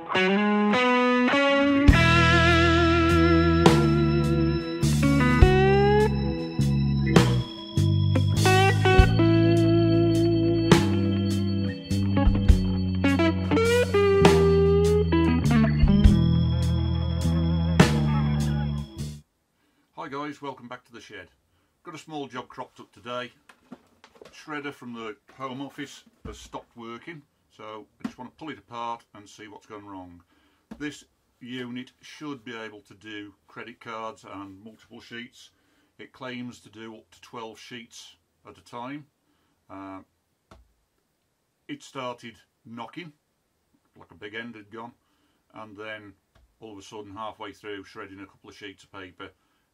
Hi guys, welcome back to the shed. Got a small job cropped up today. Shredder from the home office has stopped working, so I just want to pull it apart and see what's gone wrong. This unit should be able to do credit cards and multiple sheets. It claims to do up to 12 sheets at a time. It started knocking like a big end had gone, and then all of a sudden halfway through shredding a couple of sheets of paper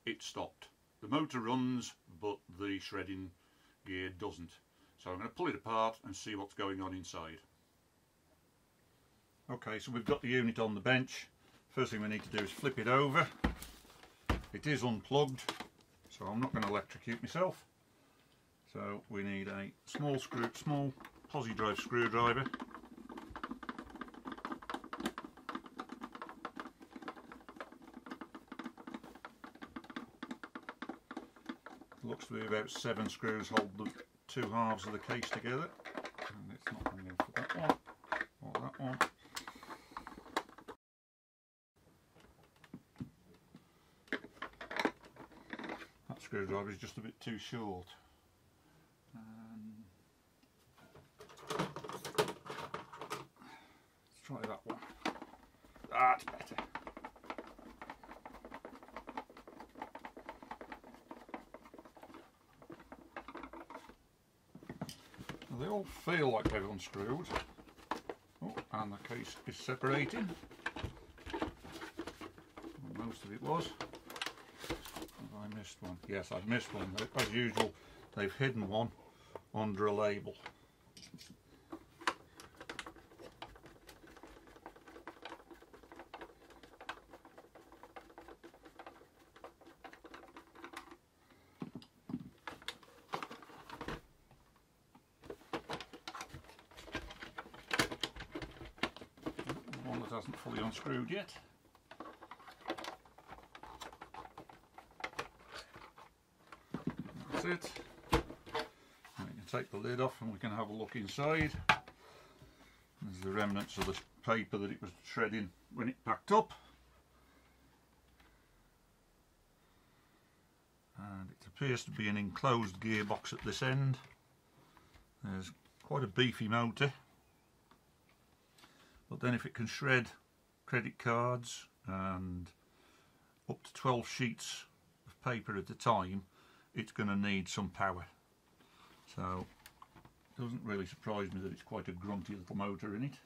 it stopped. The motor runs but the shredding gear doesn't. So I'm going to pull it apart and see what's going on inside. Okay, so we've got the unit on the bench. First thing we need to do is flip it over. It is unplugged, so I'm not going to electrocute myself. So we need a small posi drive screwdriver. Looks to be about 7 screws hold the two halves of the case together. And it's not going to go for that one or that one. That screwdriver is just a bit too short. Let's try that one. That's better. They all feel like they've unscrewed. Oh, and the case is separating. Well, most of it was. Have I missed one? Yes, I've missed one. As usual, they've hidden one under a label. Hasn't fully unscrewed yet. That's it. And we can take the lid off and we can have a look inside. There's the remnants of the paper that it was shredding when it packed up. And it appears to be an enclosed gearbox at this end. There's quite a beefy motor. But then if it can shred credit cards and up to 12 sheets of paper at a time, it's going to need some power. So it doesn't really surprise me that it's quite a grunty little motor in it.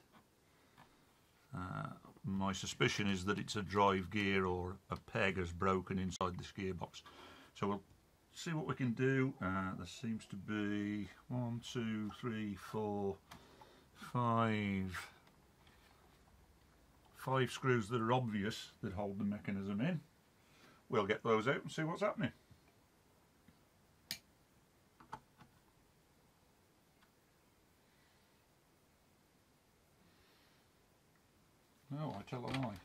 My suspicion is that it's a drive gear or a peg has broken inside this gearbox. So we'll see what we can do. There seems to be 1, 2, 3, 4, 5 screws that are obvious that hold the mechanism in. We'll get those out and see what's happening. No, I tell a lie.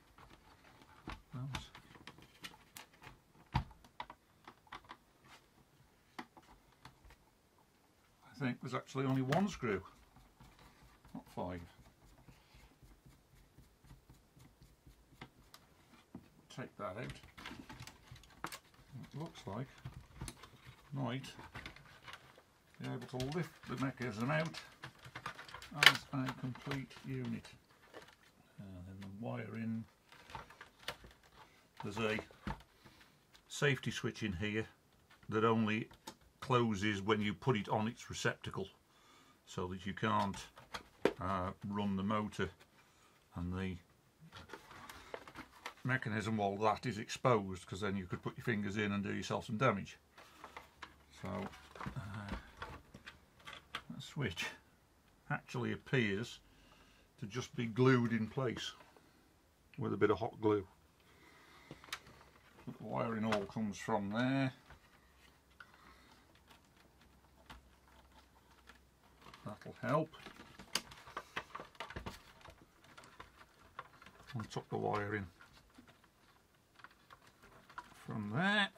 I think there's actually only 1 screw, not 5. Take that out. It looks like might be able to lift the mechanism out as a complete unit. And then the wiring, there's a safety switch in here that only closes when you put it on its receptacle, so that you can't run the motor and the mechanism while that is exposed, because then you could put your fingers in and do yourself some damage. So that switch actually appears to just be glued in place with a bit of hot glue. But the wiring all comes from there. That'll help. and tuck the wire in from there.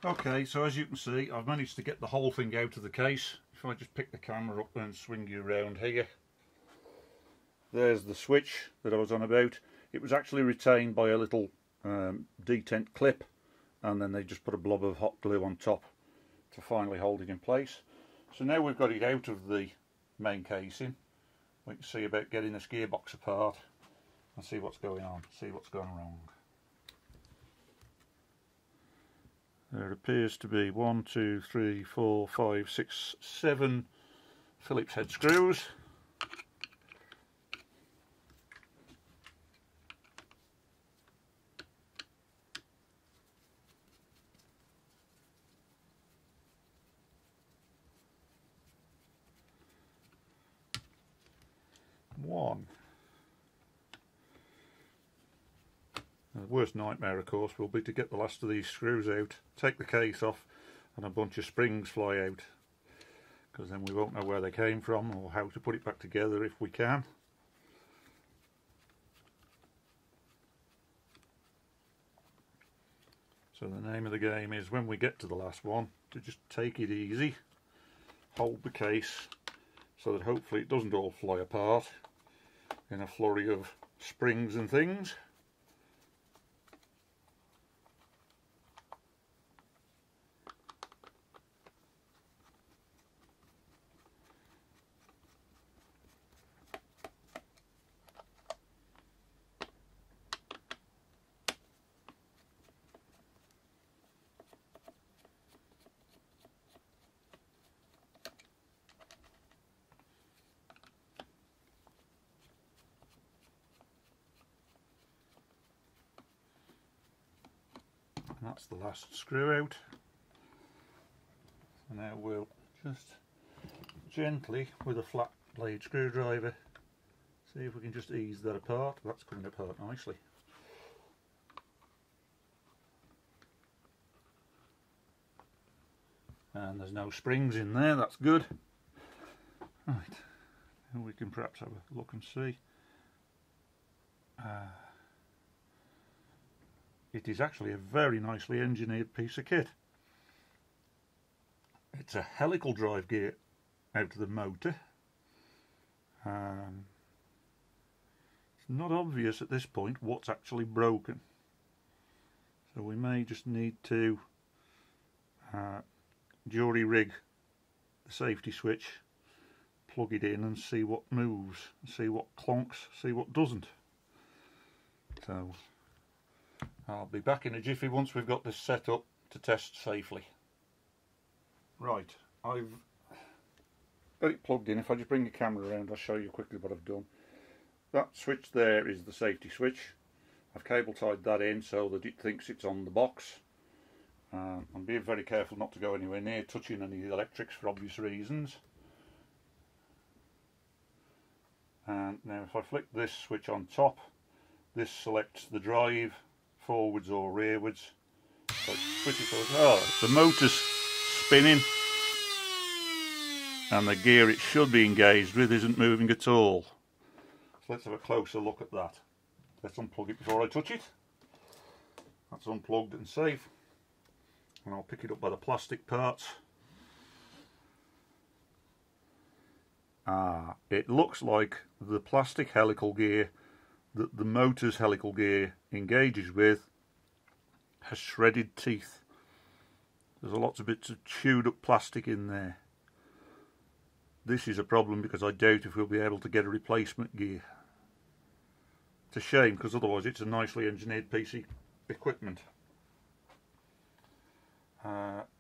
Okay, so as you can see, I've managed to get the whole thing out of the case. If I just pick the camera up and swing you around here, there's the switch that I was on about. It was actually retained by a little detent clip, and then they just put a blob of hot glue on top to finally hold it in place. So now we've got it out of the main casing, we can see about getting this gearbox apart and see what's going on, see what's gone wrong. There appears to be 1, 2, 3, 4, 5, 6, 7 Phillips head screws. One. The worst nightmare, of course, will be to get the last of these screws out, take the case off, and a bunch of springs fly out, because then we won't know where they came from or how to put it back together if we can. So the name of the game is, when we get to the last one, to just take it easy, hold the case so that hopefully it doesn't all fly apart in a flurry of springs and things. That's the last screw out. So now we'll just gently, with a flat blade screwdriver, see if we can just ease that apart. That's coming apart nicely. And there's no springs in there, that's good. Right, and we can perhaps have a look and see. It is actually a very nicely engineered piece of kit. It's a helical drive gear out of the motor. It's not obvious at this point what's actually broken, so we may just need to jury rig the safety switch, plug it in and see what moves, see what clonks, see what doesn't. So I'll be back in a jiffy once we've got this set up to test safely. Right, I've got it plugged in. If I just bring the camera around, I'll show you quickly what I've done. That switch there is the safety switch. I've cable tied that in so that it thinks it's on the box. I'm being very careful not to go anywhere near touching any of the electrics for obvious reasons. And now if I flick this switch on top, this selects the drive, forwards or rearwards. So switch it forward. Oh, the motor's spinning and the gear it should be engaged with isn't moving at all. So let's have a closer look at that. Let's unplug it before I touch it. That's unplugged and safe. And I'll pick it up by the plastic parts. It looks like the plastic helical gear that the motor's helical gear engages with has shredded teeth. There's lots of bits of chewed up plastic in there. This is a problem because I doubt if we'll be able to get a replacement gear. It's a shame because otherwise it's a nicely engineered piece of equipment.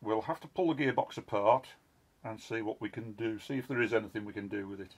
We'll have to pull the gearbox apart and see what we can do, see if there is anything we can do with it.